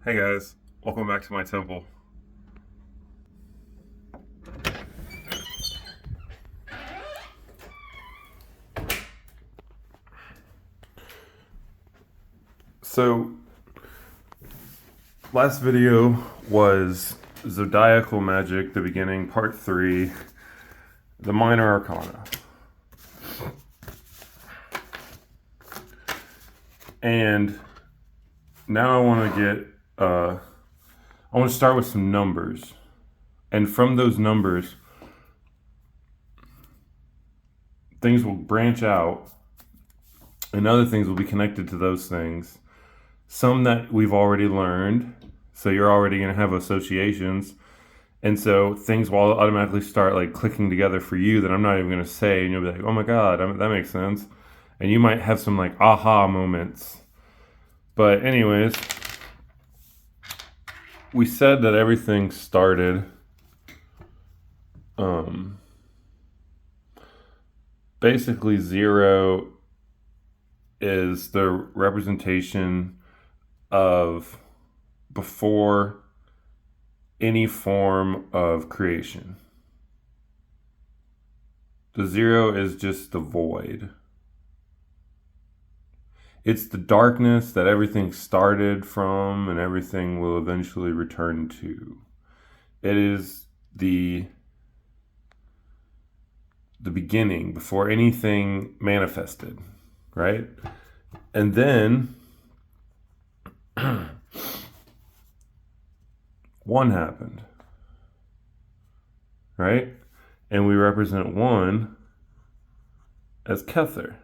Hey guys, welcome back to my temple. So, last video was Zodiacal Magic, the beginning, part 3, the Minor Arcana. And now I want to I want to start with some numbers. And from those numbers, things will branch out and other things will be connected to those things. Some that we've already learned, so you're already going to have associations. And so things will automatically start like clicking together for you that I'm not even going to say, and you'll be like, "Oh my god, that makes sense." And you might have some like aha moments. But anyways, we said that everything started basically 0 is the representation of before any form of creation. The 0 is just the void. It's the darkness that everything started from and everything will eventually return to. It is the beginning before anything manifested, right? And then 1 happened, right? And we represent 1 as Kether,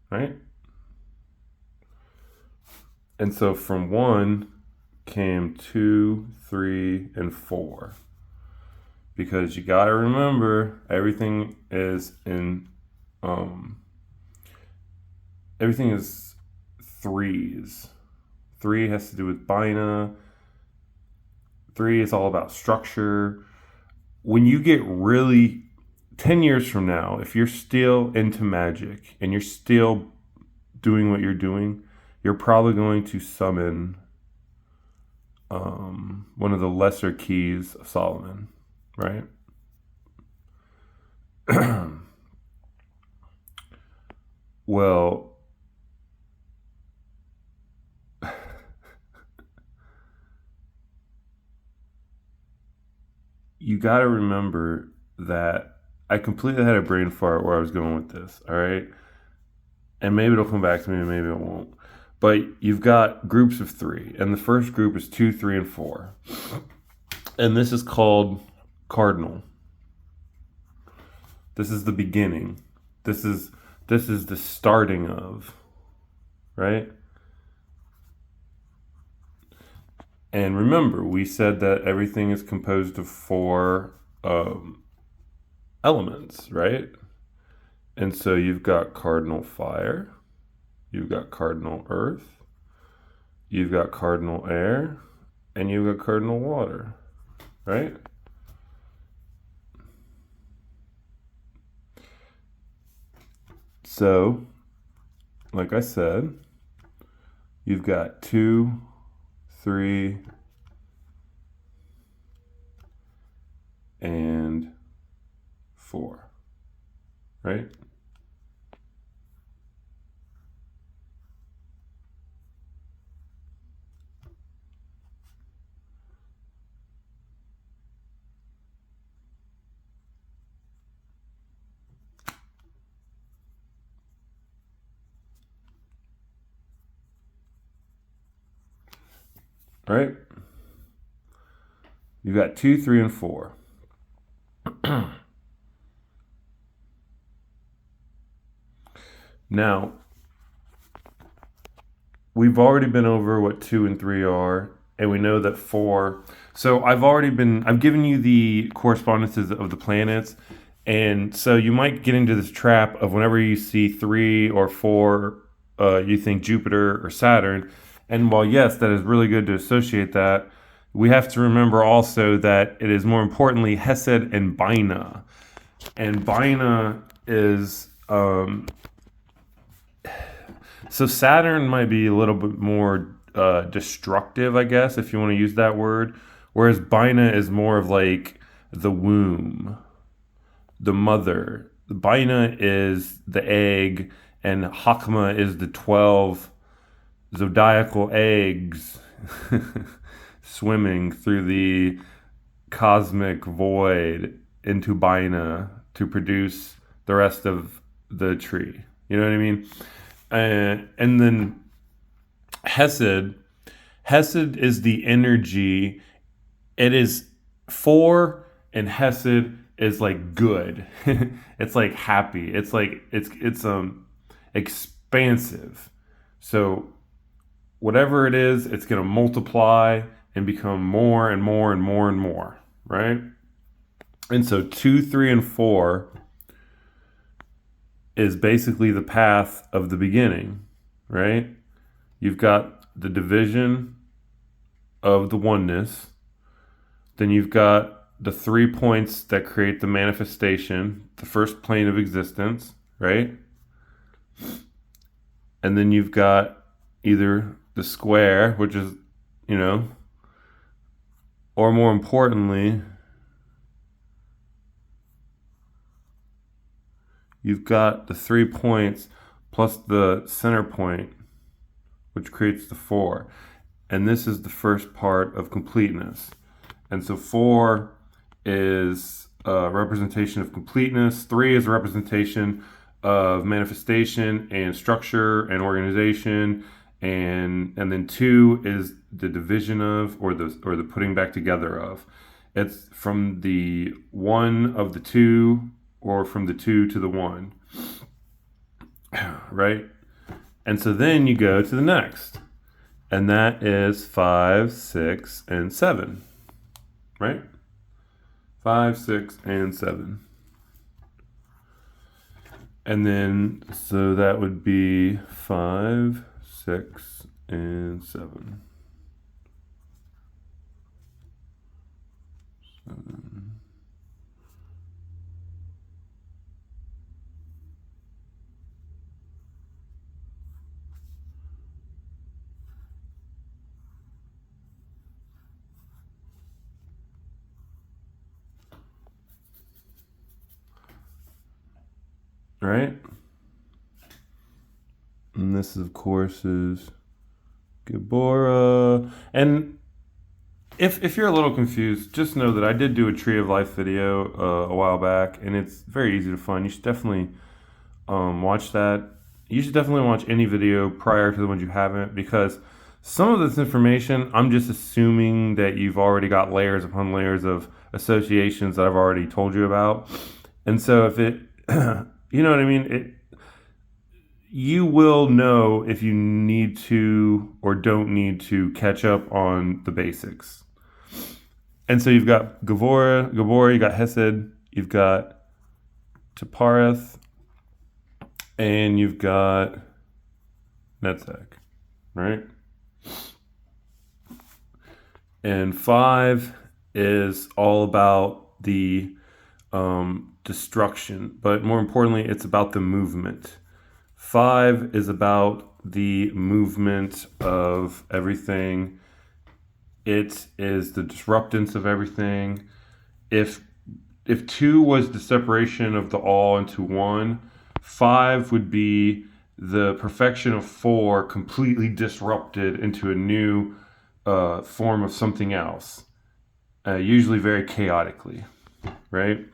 right? And so from 1 came 2, 3, and 4. Because you gotta remember, everything is everything is threes. 3 has to do with Bina. 3 is all about structure. When you get really 10 years from now, if you're still into magic and you're still doing what you're doing, you're probably going to summon one of the lesser keys of Solomon, right? Well, you got to remember that I completely had a brain fart where I was going with this, all right? And maybe it'll come back to me and maybe it won't. But you've got groups of 3, and the first group is 2, 3, and 4. And this is called cardinal. This is the beginning. This is the starting of, right? And remember, we said that everything is composed of 4 elements, right? And so you've got cardinal fire, you've got cardinal earth, you've got cardinal air, and you've got cardinal water, right? So, like I said, you've got 2, 3, and 4, right? Right? You've got 2, 3, and 4. Now, we've already been over what 2 and 3 are, and we know that 4. So I've given you the correspondences of the planets, and so you might get into this trap of whenever you see 3 or 4, you think Jupiter or Saturn. And while yes, that is really good to associate that, we have to remember also that it is more importantly Hesed and Bina. And Bina is So Saturn might be a little bit more destructive, I guess, if you want to use that word. Whereas Bina is more of like the womb, the mother. Bina is the egg, and Hakma is the 12 zodiacal eggs swimming through the cosmic void into Bina to produce the rest of the tree. You know what I mean? And then Hesed, Hesed is the energy. It is four, and Hesed is like good. It's like happy. It's like it's expansive. So whatever it is, it's gonna multiply and become more and more and more and more, right? And so 2, 3, and 4 is basically the path of the beginning, right? You've got the division of the oneness. Then you've got the 3 points that create the manifestation, the first plane of existence, right? And then you've got either the square, which is, you know, or more importantly, you've got the 3 points plus the center point, which creates the 4. And this is the first part of completeness. And so 4 is a representation of completeness. 3 is a representation of manifestation and structure and organization. And then 2 is the division of, or the putting back together of. It's from the 1 of the 2, or from the 2 to the 1, right? And so then you go to the next, and that is 5, 6, and 7, right? 5, 6, and 7. And then, so that would be 5, 6, and 7. 7. Right? And this, of course, is Gibora. And if you're a little confused, just know that I did do a Tree of Life video a while back, and it's very easy to find. You should definitely watch that. You should definitely watch any video prior to the ones you haven't, because some of this information, I'm just assuming that you've already got layers upon layers of associations that I've already told you about. And so if it, you know what I mean? You will know if you need to or don't need to catch up on the basics. And so you've got Gabora, you got Hesed, you've got Tapareth, and you've got Netzach, right? And 5 is all about the destruction, but more importantly, it's about the movement. 5 is about the movement of everything. It is the disruptance of everything. If 2 was the separation of the all into 1, 5 would be the perfection of 4 completely disrupted into a new form of something else, usually very chaotically, right?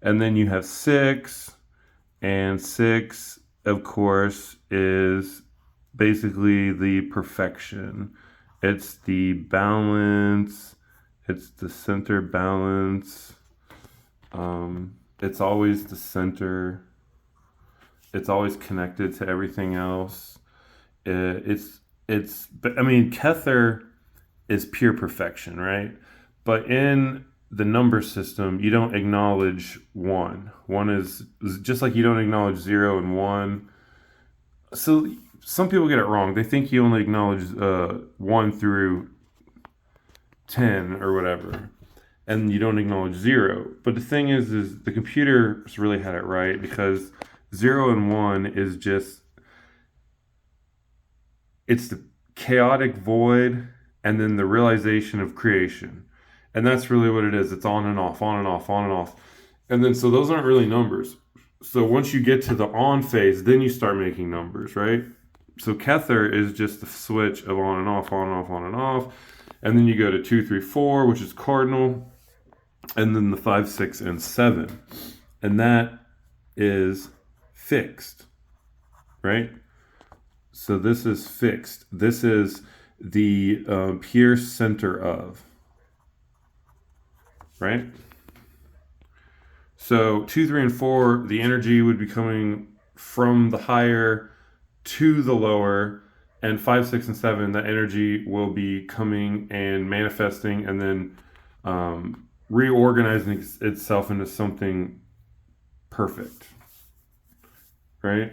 And then you have 6, and 6, of course, is basically the perfection. It's the balance. It's the center balance. It's always the center. It's always connected to everything else. But I mean, Kether is pure perfection, right? But in the number system, you don't acknowledge 1. 1 is just like you don't acknowledge 0 and 1. So some people get it wrong. They think you only acknowledge 1 through 10 or whatever, and you don't acknowledge 0. But the thing is the computers really had it right, because 0 and 1 is just it's the chaotic void and then the realization of creation. And that's really what it is. It's on and off, on and off, on and off. And then so those aren't really numbers. So once you get to the on phase, then you start making numbers, right? So Kether is just the switch of on and off, on and off, on and off. And then you go to 2, 3, 4, which is cardinal, and then the 5, 6, and 7. And that is fixed, right? So this is fixed. This is the pure center of, right? So 2, 3, and 4, the energy would be coming from the higher to the lower, and 5, 6, and 7, the energy will be coming and manifesting and then reorganizing itself into something perfect, right?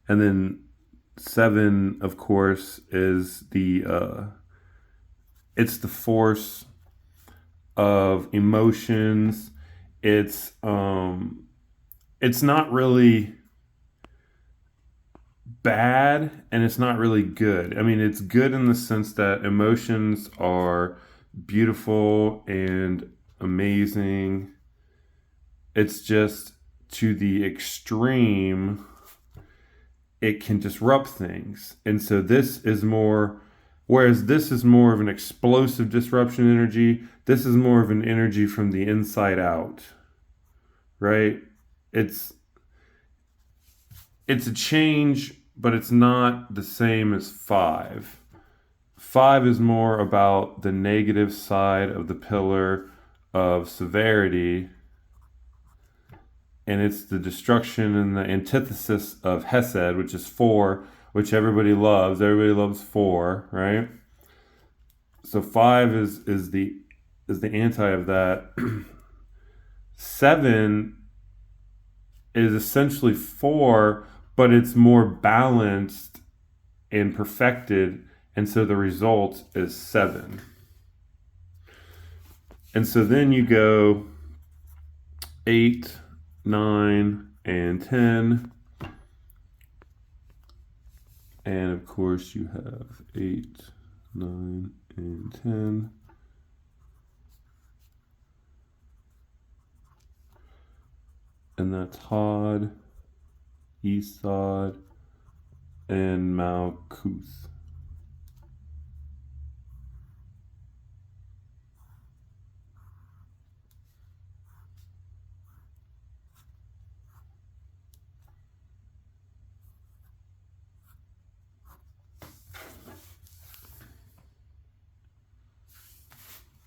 And then 7, of course, is it's the force of emotions. It's not really bad and it's not really good. I mean, it's good in the sense that emotions are beautiful and amazing. It's just to the extreme, it can disrupt things. And so this is more, whereas this is more of an explosive disruption energy, this is more of an energy from the inside out, right? It's a change, but it's not the same as 5. 5 is more about the negative side of the pillar of severity, and it's the destruction and the antithesis of Hesed, which is 4, which everybody loves. Everybody loves 4, right? So 5 is the anti of that. 7 is essentially 4, but it's more balanced and perfected, and so the result is 7. And so then you go 8, 9, and 10. And of course you have 8, 9, and 10. And that's Hod, Esod, and Malkuth.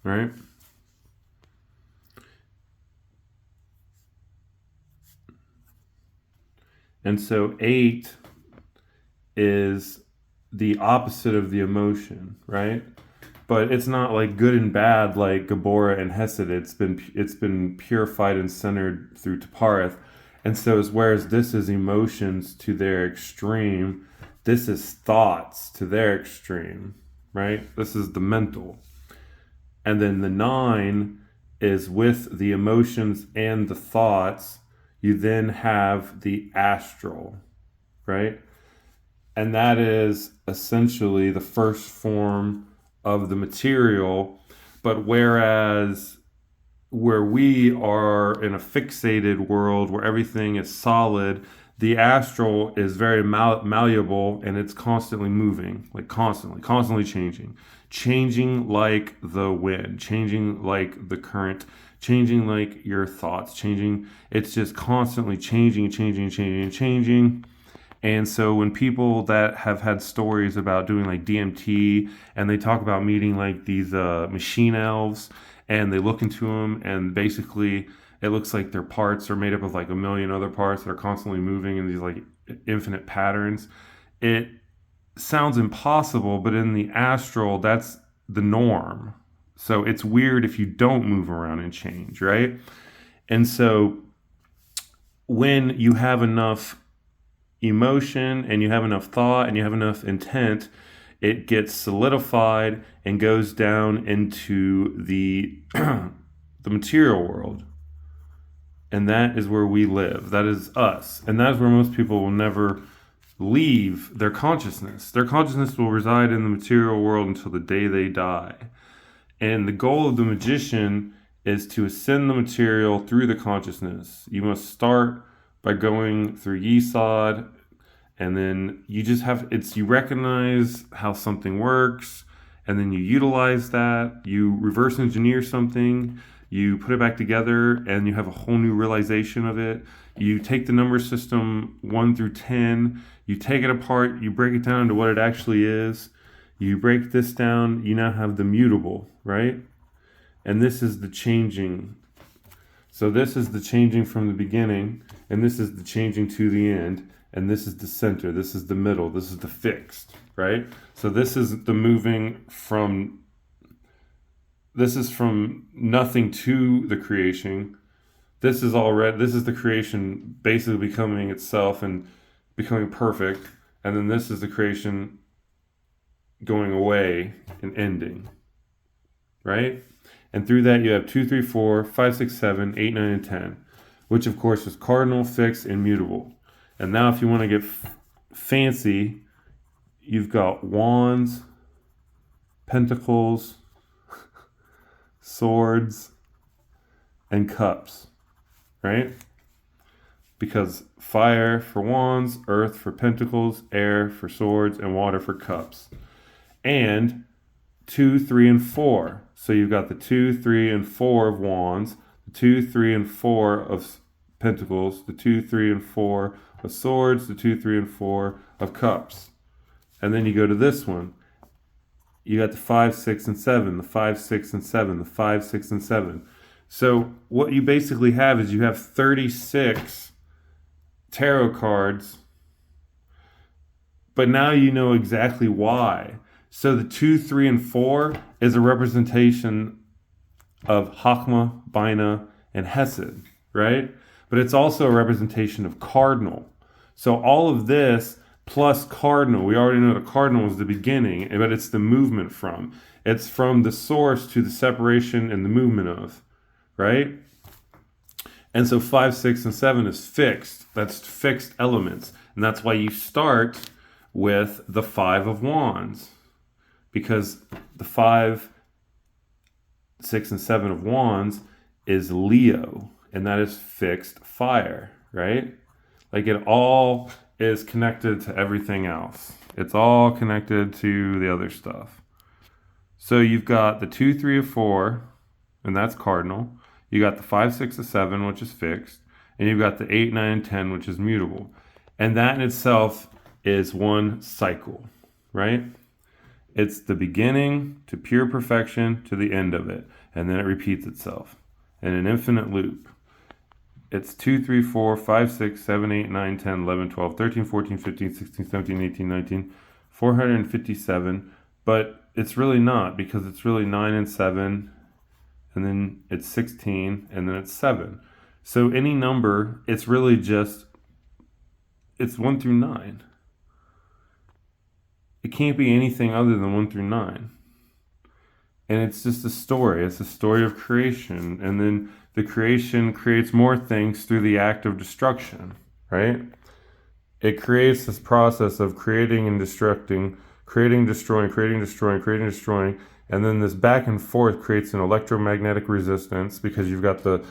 Right? And so 8 is the opposite of the emotion, right? But it's not like good and bad like Gabora and Hesed. It's been purified and centered through Tapareth. And so whereas this is emotions to their extreme, this is thoughts to their extreme, right? This is the mental. And then the 9 is with the emotions and the thoughts. You then have the astral, right? And that is essentially the first form of the material. But whereas where we are in a fixated world where everything is solid, the astral is very malleable and it's constantly moving, like constantly changing like the wind, changing like the current, changing like your thoughts, changing. It's just constantly changing. And so when people that have had stories about doing like DMT and they talk about meeting like these machine elves and they look into them and basically it looks like their parts are made up of like a million other parts that are constantly moving in these like infinite patterns. It sounds impossible, but in the astral, that's the norm. So it's weird if you don't move around and change, right? And so when you have enough emotion and you have enough thought and you have enough intent, it gets solidified and goes down into the the material world. And that is where we live. That is us. And that is where most people will never leave their consciousness. Their consciousness will reside in the material world until the day they die. And the goal of the magician is to ascend the material through the consciousness. You must start by going through Yesod, and then you just have, you recognize how something works, and then you utilize that, you reverse engineer something, you put it back together, and you have a whole new realization of it. You take the number system 1 through 10, you take it apart, you break it down into what it actually is. You break this down, you now have the mutable, right? And this is the changing. So this is the changing from the beginning, and this is the changing to the end, and this is the center, this is the middle, this is the fixed, right? So this is the moving from, this is from nothing to the creation. This is the creation basically becoming itself and becoming perfect, and then this is the creation going away and ending, right? And through that you have 2, 3, 4, 5, 6, 7, 8, 9, and 10, which of course is cardinal, fixed, and mutable. And now if you want to get fancy, you've got wands, pentacles, swords, and cups, right? Because fire for wands, earth for pentacles, air for swords, and water for cups. And 2, 3, and 4. So you've got the 2, 3, and 4 of wands, the 2, 3, and 4 of pentacles, the 2, 3, and 4 of swords, the 2, 3, and 4 of cups. And then you go to this one. You got the 5, 6, and 7, the 5, 6, and 7, the 5, 6, and 7. So what you basically have is you have 36 tarot cards, but now you know exactly why. So the 2, 3, and 4 is a representation of Chachma, Bina, and Hesed, right? But it's also a representation of cardinal. So all of this plus cardinal, we already know the cardinal is the beginning, but it's the movement from. It's from the source to the separation and the movement of, right? And so 5, 6, and 7 is fixed. That's fixed elements. And that's why you start with the 5 of wands. Because the 5, 6, and 7 of wands is Leo, and that is fixed fire, right? Like it all is connected to everything else. It's all connected to the other stuff. So you've got the 2, 3, or 4, and that's cardinal. You got the 5, 6, or 7, which is fixed, and you've got the 8, 9, and 10, which is mutable. And that in itself is one cycle, right? It's the beginning to pure perfection to the end of it. And then it repeats itself in an infinite loop. It's 2, 3, 4, 5, 6, 7, 8, 9, 10, 11, 12, 13, 14, 15, 16, 17, 18, 19, 457. But it's really not, because it's really 9 and 7, and then it's 16, and then it's 7. So any number, it's really just, it's 1 through 9. It can't be anything other than 1 through 9. And it's just a story. It's a story of creation. And then the creation creates more things through the act of destruction, right? It creates this process of creating and destructing, creating, destroying, creating, destroying, creating, destroying. And then this back and forth creates an electromagnetic resistance, because you've got the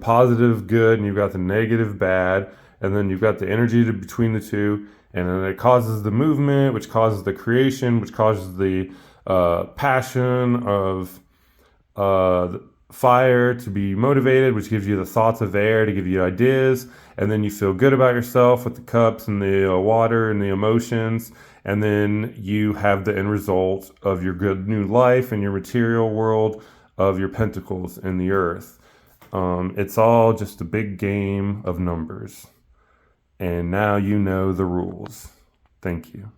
positive good and you've got the negative bad. And then you've got the energy between the two. And then it causes the movement, which causes the creation, which causes the passion of fire to be motivated, which gives you the thoughts of air to give you ideas. And then you feel good about yourself with the cups and the water and the emotions. And then you have the end result of your good new life and your material world of your pentacles in the earth. It's all just a big game of numbers. And now you know the rules. Thank you.